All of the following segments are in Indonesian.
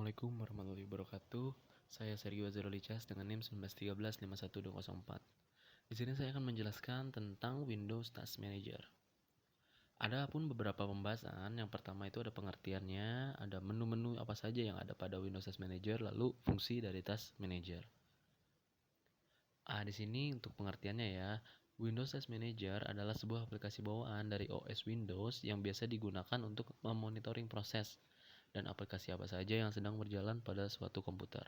Assalamualaikum warahmatullahi wabarakatuh. Saya Sergio Azharul Icas dengan NIM 1913204. Di sini saya akan menjelaskan tentang Windows Task Manager. Ada pun beberapa pembahasan. Yang pertama itu ada pengertiannya, ada menu-menu apa saja yang ada pada Windows Task Manager, lalu fungsi dari Task Manager. Di sini untuk pengertiannya ya. Windows Task Manager adalah sebuah aplikasi bawaan dari OS Windows yang biasa digunakan untuk memonitoring proses dan aplikasi apa saja yang sedang berjalan pada suatu komputer.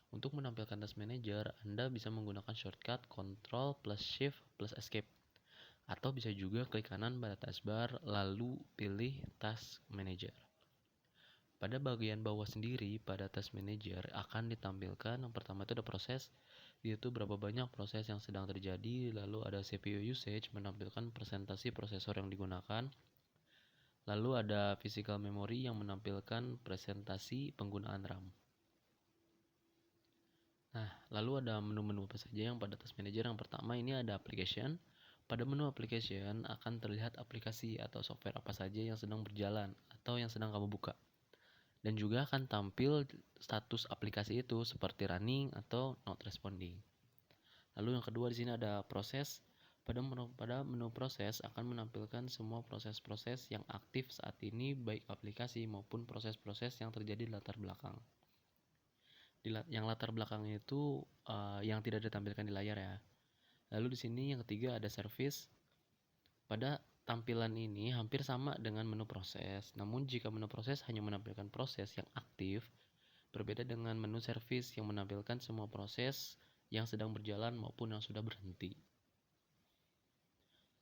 Untuk menampilkan Task Manager, Anda bisa menggunakan shortcut Ctrl plus Shift plus Escape. Atau bisa juga klik kanan pada taskbar, lalu pilih Task Manager. Pada bagian bawah sendiri, pada Task Manager akan ditampilkan yang pertama itu ada proses, yaitu berapa banyak proses yang sedang terjadi, lalu ada CPU usage menampilkan presentasi prosesor yang digunakan, lalu ada physical memory yang menampilkan presentasi penggunaan RAM. Nah, lalu ada menu-menu apa saja yang pada Task Manager. Yang pertama ini ada application. Pada menu application akan terlihat aplikasi atau software apa saja yang sedang berjalan atau yang sedang kamu buka. Dan juga akan tampil status aplikasi itu seperti running atau not responding. Lalu yang kedua di sini ada proses. Pada menu proses akan menampilkan semua proses-proses yang aktif saat ini, baik aplikasi maupun proses-proses yang terjadi di latar belakang. Yang latar belakang itu yang tidak ditampilkan di layar ya. Lalu di sini yang ketiga ada service. Pada tampilan ini hampir sama dengan menu proses. Namun jika menu proses hanya menampilkan proses yang aktif, berbeda dengan menu service yang menampilkan semua proses yang sedang berjalan maupun yang sudah berhenti.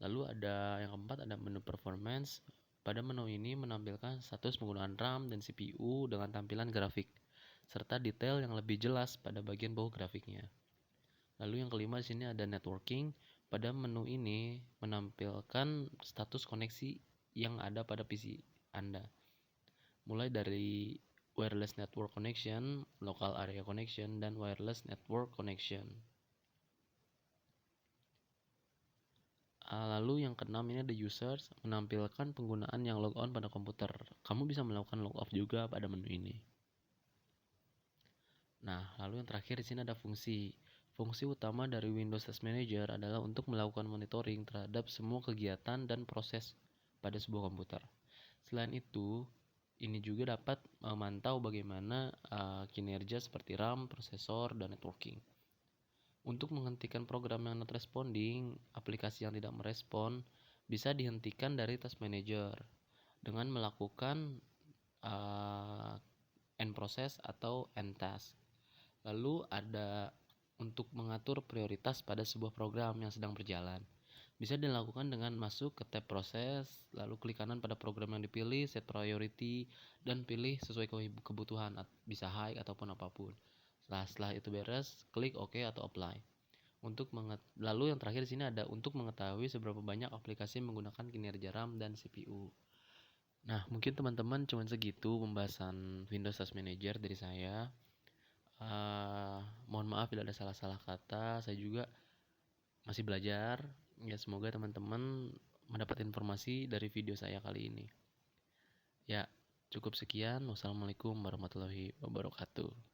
Lalu ada yang keempat ada menu performance. Pada menu ini menampilkan status penggunaan RAM dan CPU dengan tampilan grafik serta detail yang lebih jelas pada bagian bawah grafiknya. Lalu yang kelima di sini ada networking. Pada menu ini menampilkan status koneksi yang ada pada PC Anda. Mulai dari wireless network connection, local area connection, dan wireless network connection. Lalu yang keenam ini ada users, menampilkan penggunaan yang log on pada komputer. Kamu bisa melakukan log off juga pada menu ini. Nah, lalu yang terakhir di sini ada fungsi. Fungsi utama dari Windows Task Manager adalah untuk melakukan monitoring terhadap semua kegiatan dan proses pada sebuah komputer. Selain itu, ini juga dapat memantau bagaimana kinerja seperti RAM, prosesor, dan networking. Untuk menghentikan program yang not responding, aplikasi yang tidak merespon, bisa dihentikan dari Task Manager dengan melakukan end process atau end task. Lalu ada untuk mengatur prioritas pada sebuah program yang sedang berjalan. Bisa dilakukan dengan masuk ke tab proses, lalu klik kanan pada program yang dipilih, set priority, dan pilih sesuai kebutuhan, bisa high ataupun apapun. Setelah itu beres, klik OK atau apply. Lalu yang terakhir di sini ada untuk mengetahui seberapa banyak aplikasi menggunakan kinerja RAM dan CPU. Nah, mungkin teman-teman cuma segitu pembahasan Windows Task Manager dari saya. Mohon maaf bila ada salah-salah kata. Saya juga masih belajar. Ya, semoga teman-teman mendapat informasi dari video saya kali ini. Ya, cukup sekian. Wassalamualaikum warahmatullahi wabarakatuh.